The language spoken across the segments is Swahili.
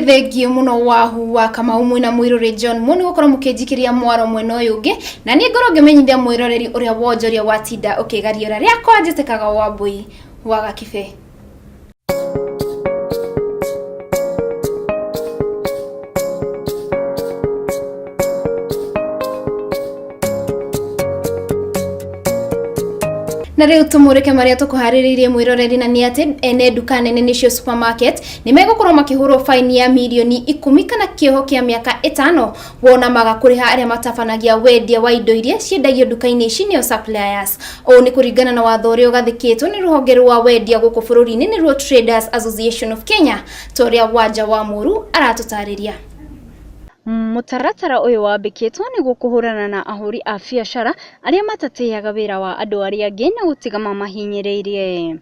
Nithengi muno wahu wa kama umwe na mwirore John muni gukora mukijikiria mwaro mweno yuge na ni ngoro ngemenyithia mwiroreri uria wonjoria watinda ukigariora ria kwanjitikaga Wambui wa GAKIBE. Na riu tumurike maria tukuhariririe mwiroreri na ni ati ene duka nene nicio supermarket nimegukorwo makihurwo fine ya milioni 10 kana kioho kia miaka 5 wona maga kuriha aria matafanagia wendia wa indo iria ciendagio duka-ini ici nio suppliers. O ni kuringana na watho uria ugathikitwo ni ruhonge rwa wendia guku bururi-ini ni ruo Traders Association of Kenya toria wanja wa muru aratutariria. Mutaratara uyu wambikitwo ni gukuhurana na ahuri a biashara aria matateaga wira wa andu aria angi na gutiga mamahinyiriirie.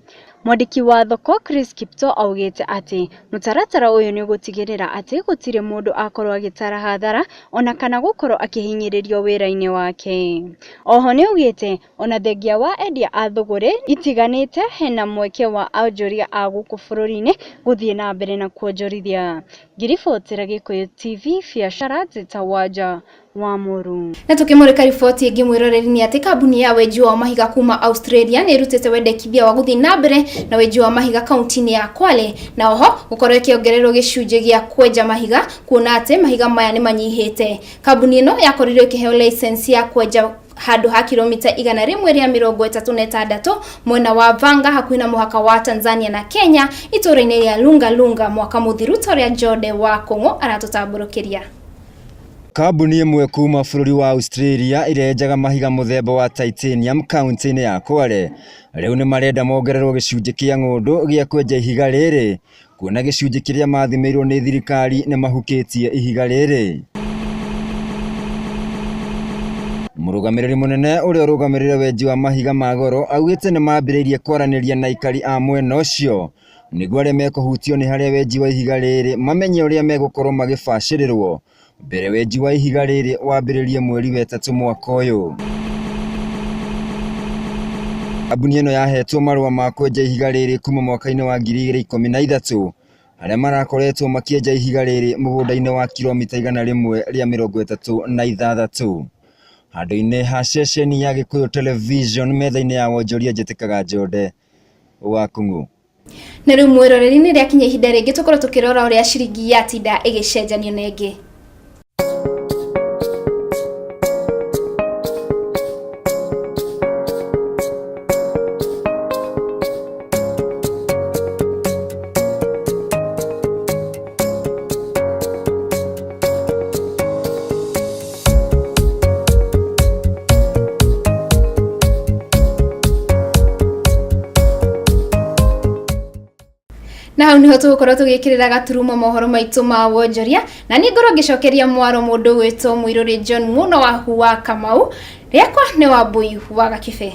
Mwandiki wa thoko Chris Kipto augite ati mutaratara uyu ni gutigirira ati gutire mundu akorwo agitara hathara ona kana gukorwo akihinyiririo wira-ini wake. Oho ni augite ona thengia wa endia a thogore itiganite hena mweke wa ajoria a guku bururi-ini guthie na mbere na kuonjorithia. Ngiribotera Gikuyu TV biashara zita wanja wa muru. Na tukimurika riboti ingi mwiroreri ni ati kambuni ya wenji wa mahiga kuma Australia ni irutite wendekithia wa guthie na mbere na wenji wa mahiga kaunti-ini ya Kwale na oho gukorwo ikiongererwo gicunje gia kwenja mahiga kuona ati mahiga maya ni manyihite. Kambuni ino yakorirwo ikiheo license ya kwenja handu ha kilomita 136 mwena wa Vanga hakuhi na muhaka wa Tanzania na Kenya itura-ini ria Lunga mwaka muthiru toria Jode wa Kongo aratutamburukiria. Kambuni imwe kuma bururi wa Australia irenjaga mahiga muthemba wa titanium kaunti-ini ya Kwale riu ni marenda mongererwo gicunje kia ngundu gia kwenja ihiga riri kuona gicunje kiria mathimirwo ni thirikari ni mahukitie ihiga riri. Murugamiriri munene uria urugamirire wenji wa mahiga magoro augite ni mambiriirie kwaraniria na ikari a mwena ucio niguo aria mekuhutio ni haria wenji wa ihiga riri mamenye uria megukorwo magibacirirwo mbere wenji wa ihiga riri wambiririe mweri wa 3 mwaka uyu. Kambuni ino yahetwo marua ma kwenja ihiga riri kuma mwaka-ini wa 2013 aria marakoretwo makienja ihiga riri mugunda-ini wa kilomita 136 handu-ini ha ceceni ya Gikuyu television metha-ini ya wonjoria njitikaga Jode wa Kongo. Na riu mwiroreri ni riakinya ihinda ringi tukorwo tukirora uria ciringi yatinda igicenjanio na ingi. Na hau niho tugukorwo tugikirira gaturumo mohoro maitu ma wonjoria na ni ngoro ngicokeria mwaro mundu gwitwo mwirore John muno wahu wa Kamau riakwa ni Wambui wa GAKIBE.